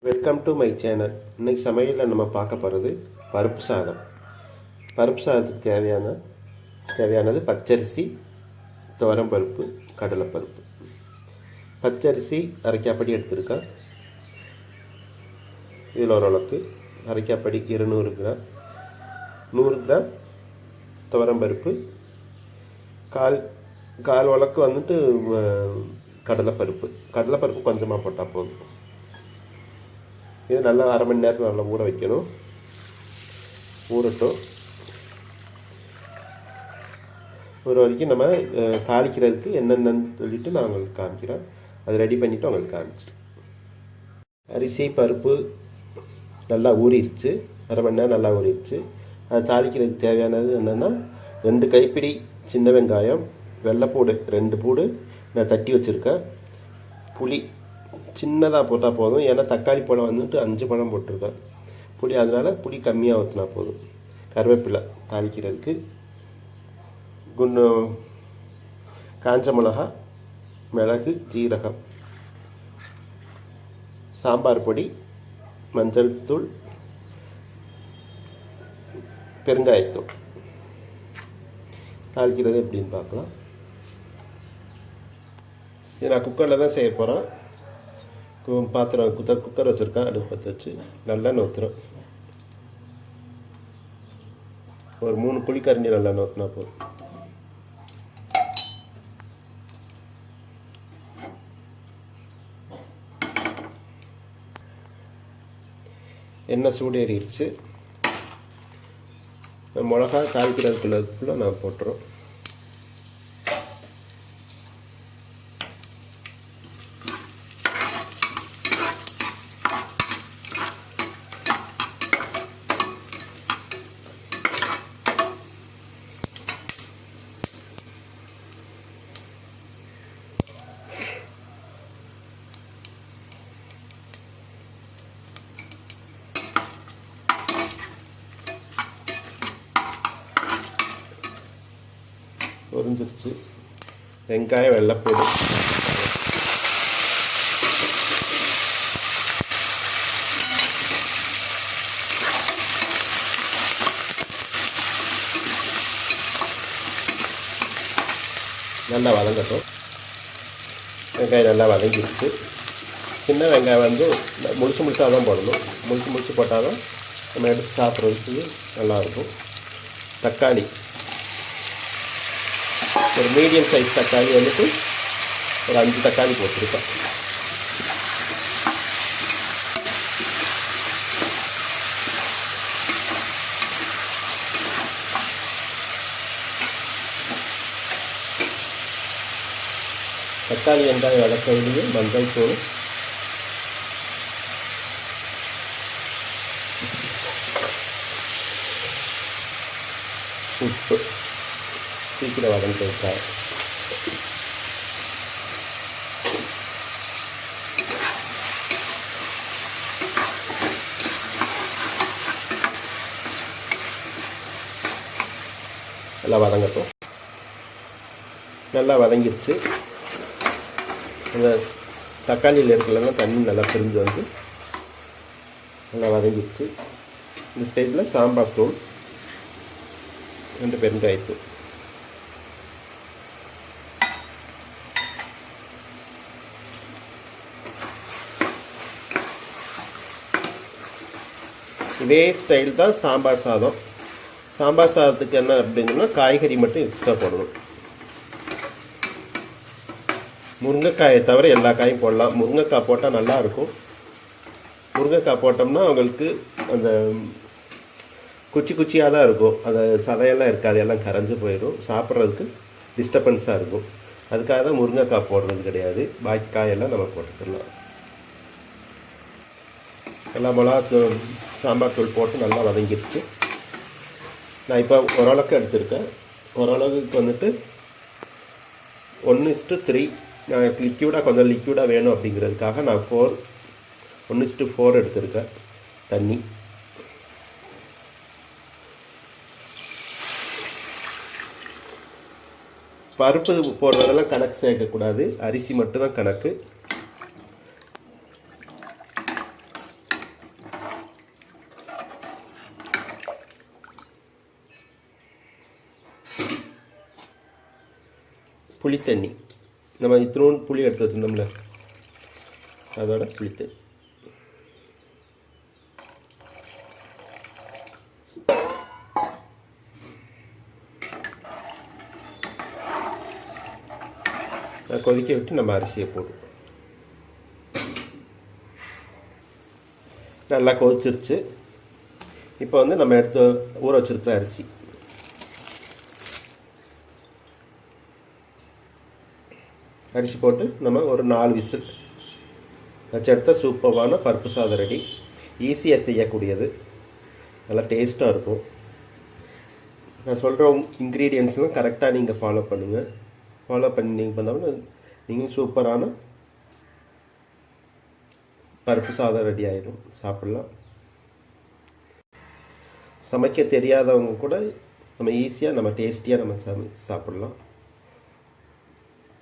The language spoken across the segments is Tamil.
Welcome to my channel. இன்றைக்கி சமையலில் நம்ம பார்க்க போகிறது பருப்பு சாதம். பருப்பு சாதத்துக்கு தேவையானது பச்சரிசி, துவரம்பருப்பு, கடலைப்பருப்பு. பச்சரிசி அரைக்காப்படி எடுத்திருக்கேன். இதில் ஓரளவுக்கு அரைக்காப்படி 200 கிராம், 100 கிராம் துவரம்பருப்பு, கால் வழக்கு வந்துட்டு கடலைப்பருப்பு கொஞ்சமாக போட்டால் போதும். இது நல்லா அரை மணி நேரம் நல்லா ஊற வைக்கணும். ஊறட்டும். ஊற வரைக்கும் நம்ம தாளிக்கிறதுக்கு என்னென்னு சொல்லிவிட்டு நான் உங்களுக்கு காமிக்கிறேன். அது ரெடி பண்ணிவிட்டு உங்களுக்கு காமிச்சிட்டேன். அரிசி பருப்பு நல்லா ஊறிடுச்சு, அரை மணி நேரம் நல்லா ஊறிடுச்சு. அது தாளிக்கிறதுக்கு தேவையானது என்னென்னா 2 கைப்பிடி சின்ன வெங்காயம், வெள்ளைப்பூடு 2 பூடு நான் தட்டி வச்சுருக்கேன். புளி சின்னதாக போட்டால் போதும், ஏன்னா தக்காளி பழம் வந்துட்டு 5 பழம் போட்டிருக்கேன். புளி அதனால் புளி கம்மியாக ஊற்றினா போதும். கருவேப்பிலை தாளிக்கிறதுக்கு, காஞ்ச மிளகா, மிளகு, ஜீரகம், சாம்பார் பொடி, மஞ்சள் தூள், பெருங்காயத்தூள். தாளிக்கிறது எப்படின்னு பார்க்கலாம். இது நான் குக்கரில் தான் செய்ய போகிறேன். பாத்திரம் குக்கர் வச்சுருக்கேன். அடுப்பு பற்ற வச்சு நல்லெண்ணெய் ஊற்றுறோம். ஒரு 3 குழிக்கரண்டி நல்லெண்ணெய் ஊற்றினா போதும். எண்ணெய் சூடு ஏறிடுச்சு. மிளகா தாளிக்கிறதுக்குள்ளதுக்குள்ளே நான் போட்டுறோம். பொரிஞ்சிருச்சு. வெங்காயம், வெள்ளைப்பூடு, நல்லா வதங்கட்டும். வெங்காயம் நல்லா வதங்கிடுச்சு. சின்ன வெங்காயம் வந்து முழுசாக தான் போடணும். முழுசு போட்டால் தான் நம்ம எடுத்து சாப்பிட்றதுக்கு நல்லாயிருக்கும். தக்காளி ஒரு மீடியம் சைஸ் தக்காளி வந்துட்டு ஒரு 5 தக்காளி போட்டிருக்கேன். தக்காளி வெங்காயம் வதக்கிறதுக்கு மஞ்சள் தூள், உப்பு சீக்கிரம் வதங்க வைக்காது. நல்லா வதங்கட்டும். நல்லா வதங்கிடுச்சு. அந்த தக்காளியில் இருக்கலன்னா தண்ணி நல்லா பிரிஞ்சு வந்து நல்லா வதங்கிடுச்சு. இந்த ஸ்டைலில் சாம்பார் தூள், 2 பெருங்காயத்தூள், இதே ஸ்டைல் தான் சாம்பார் சாதம். சாம்பார் சாதத்துக்கு என்ன அப்படிங்கன்னா காய்கறி மட்டும் எக்ஸ்ட்ரா போடணும். முருங்கைக்காயை தவிர எல்லா காயும் போடலாம். முருங்கைக்காய் போட்டால் நல்லாயிருக்கும். முருங்கைக்காய் போட்டோம்னா அவங்களுக்கு அந்த குச்சியாக தான் இருக்கும். அந்த சதையெல்லாம் இருக்காது, எல்லாம் கரைஞ்சி போயிடும். சாப்பிட்றதுக்கு டிஸ்டர்பன்ஸாக இருக்கும். அதுக்காக தான் முருங்கைக்காய் போடுறது கிடையாது. பாக்கி காயெல்லாம் நம்ம போட்டுக்கலாம். நல்லா மிளகா சாம்பார் தூள் போட்டு நல்லா வதங்கிடுச்சு. நான் இப்போ ஓரளவுக்கு எடுத்திருக்கேன். ஓரளவுக்கு வந்துட்டு 1:3. நான் கொஞ்சம் லிக்யூடாக வேணும் அப்படிங்கிறதுக்காக நான் 1:4 எடுத்திருக்கேன் தண்ணி. பருப்பு போடுறதெல்லாம் கணக்கு சேர்க்கக்கூடாது. அரிசி மட்டும்தான் கணக்கு. புளி தண்ணி, நம்ம இத்தினோண்டு புளி எடுத்து வச்சுருந்தோம்ல அதோட புளி தண்ணி. கொதிக்க விட்டு நம்ம அரிசியை போடுவோம். நல்லா கொதிச்சிருச்சு. இப்போ வந்து நம்ம எடுத்து ஊற வச்சுருக்கிற அரிசி போட்டு நம்ம ஒரு 4 விசில் வச்சு எடுத்தால் சூப்பரான பருப்பு சாதம் ரெடி. ஈஸியாக செய்யக்கூடியது, நல்லா டேஸ்ட்டாக இருக்கும். நான் சொல்கிற இன்க்ரீடியன்ட்ஸ்லாம் கரெக்டாக நீங்கள் ஃபாலோ பண்ணுங்கள். ஃபாலோ பண்ணி நீங்கள் பண்ணோம்னா நீங்கள் சூப்பரான பருப்பு சாதம் ரெடி ஆகிடும், சாப்பிட்லாம். சமைக்க தெரியாதவங்க கூட நம்ம ஈஸியாக நம்ம டேஸ்டியாக நம்ம சாப்பிட்லாம்.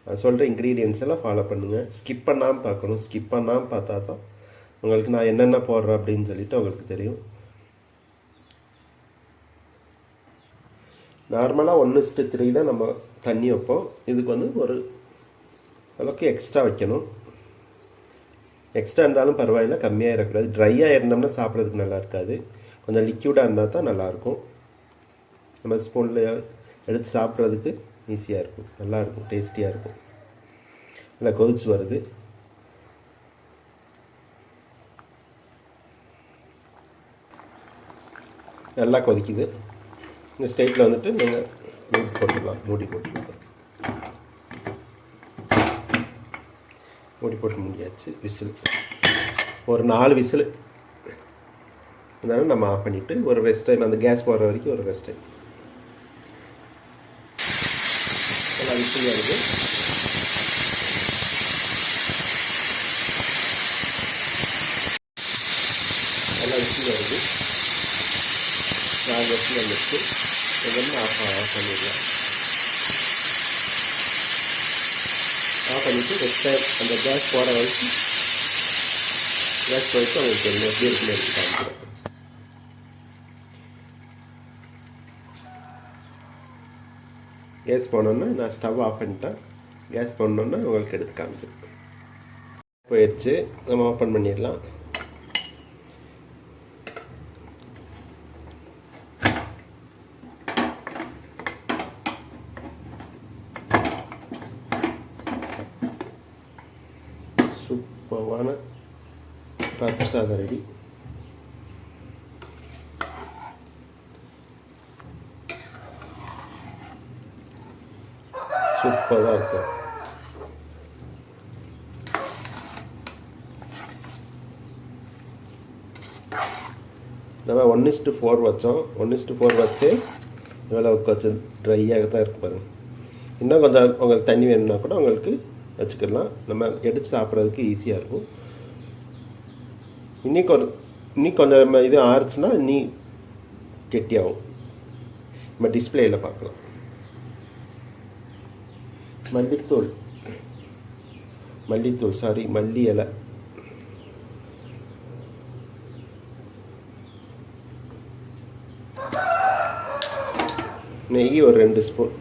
நான் சொல்கிற இன்க்ரீடியன்ஸ் எல்லாம் ஃபாலோ பண்ணுங்கள். ஸ்கிப் பண்ணாமல் பார்க்கணும். ஸ்கிப் பண்ணாமல் பார்த்தா தான் உங்களுக்கு நான் என்னென்ன போடுறேன் அப்படின்னு சொல்லிட்டு உங்களுக்கு தெரியும். நார்மலாக 1:3 தான் நம்ம தண்ணி வைப்போம். இதுக்கு வந்து ஒரு அளவுக்கு எக்ஸ்ட்ரா வைக்கணும். எக்ஸ்ட்ரா இருந்தாலும் பரவாயில்ல, கம்மியாக இருக்கக்கூடாது. ட்ரையாக இருந்தோம்னா சாப்பிட்றதுக்கு நல்லா இருக்காது. கொஞ்சம் லிக்யூடாக இருந்தால் தான் நல்லாயிருக்கும். நம்ம ஸ்பூனில் எடுத்து சாப்பிட்றதுக்கு ஈஸியாக இருக்கும், நல்லாயிருக்கும், டேஸ்டியாக இருக்கும். நல்லா கொதிச்சு வருது. நல்லா கொதிக்குது. இந்த ஸ்டேட்டில் வந்துட்டு நீங்கள் மூடி போட்டுக்கலாம். மூடி போட்டு முடியாச்சு. விசில் ஒரு 4 விசில் இருந்தாலும் நம்ம ஆஃப் பண்ணிவிட்டு ஒரு ரெஸ்ட் டைம், அந்த கேஸ் போடுற வரைக்கும் ஒரு ரெஸ்ட் டைம். நல்லா விசில் வருது. நல்லா விசில் வருது. 4 விசில் வந்துட்டு ஆஃப் பண்ணிடலாம். ஆஃப் பண்ணிவிட்டு ரெஸ்ட் டைம் அந்த கேஸ் போகிற வரைக்கும் அவங்களுக்கு எப்படி இருக்குன்னு எடுத்து காமிக்கிறேன். கேஸ் போனோன்னா நான் ஸ்டவ் ஆஃப் பண்ணிட்டேன். கேஸ் போனோன்னா உங்களுக்கு எடுத்து காமிக்கிறேன். போயிடுச்சு, நம்ம ஓப்பன் பண்ணிடலாம். சூப்பரான பருப்பு சாதம் ரெடி. சூப்பராக இருக்கும். நம்ம 1:4 வச்சோம். 1:4 வச்சு இவ்வளோ கொஞ்சம் ட்ரையாக தான் இருக்கு பாருங்கள். இன்னும் கொஞ்சம் உங்களுக்கு தண்ணி வேணும்னா கூட உங்களுக்கு வச்சுக்கலாம். நம்ம எடுத்து சாப்பிட்றதுக்கு ஈஸியாக இருக்கும். இன்னி கொஞ்சம் நம்ம இது ஆறுச்சுன்னா இன்னி கெட்டியாகும். நம்ம டிஸ்பிளேயில் பார்க்கலாம். மல்லித்தூள் சாரி மல்லி இலை, நெய் ஒரு 2 ஸ்பூன்,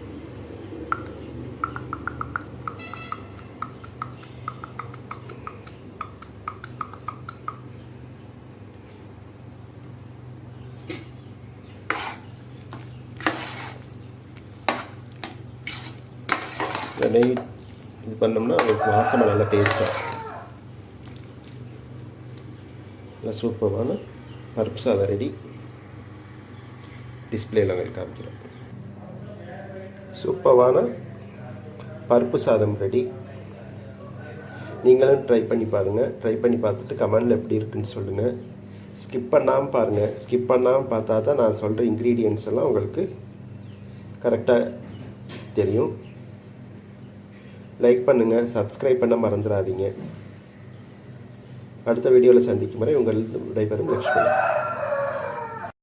நெய் இது பண்ணோம்னா உங்களுக்கு வாசமாக நல்லா டேஸ்ட்டாக நல்லா சூப்பரான பருப்பு சாதம் ரெடி. டிஸ்பிளேயில் உங்களுக்கு காமிக்கிறேன். சூப்பரான பருப்பு சாதம் ரெடி. நீங்களும் ட்ரை பண்ணி பாருங்கள். ட்ரை பண்ணி பார்த்துட்டு கமெண்டில் எப்படி இருக்குன்னு சொல்லுங்கள். ஸ்கிப் பண்ணாமல் பாருங்கள். ஸ்கிப் பண்ணாமல் பார்த்தா தான் நான் சொல்கிற இன்க்ரீடியன்ட்ஸ் எல்லாம் உங்களுக்கு கரெக்டாக தெரியும். லைக் பண்ணுங்கள், சப்ஸ்கிரைப் பண்ண மறந்துடாதீங்க. அடுத்த வீடியோவில் சந்திக்கும் வரை உங்கள் விடைபெறும் லக்ஷ்மணன்.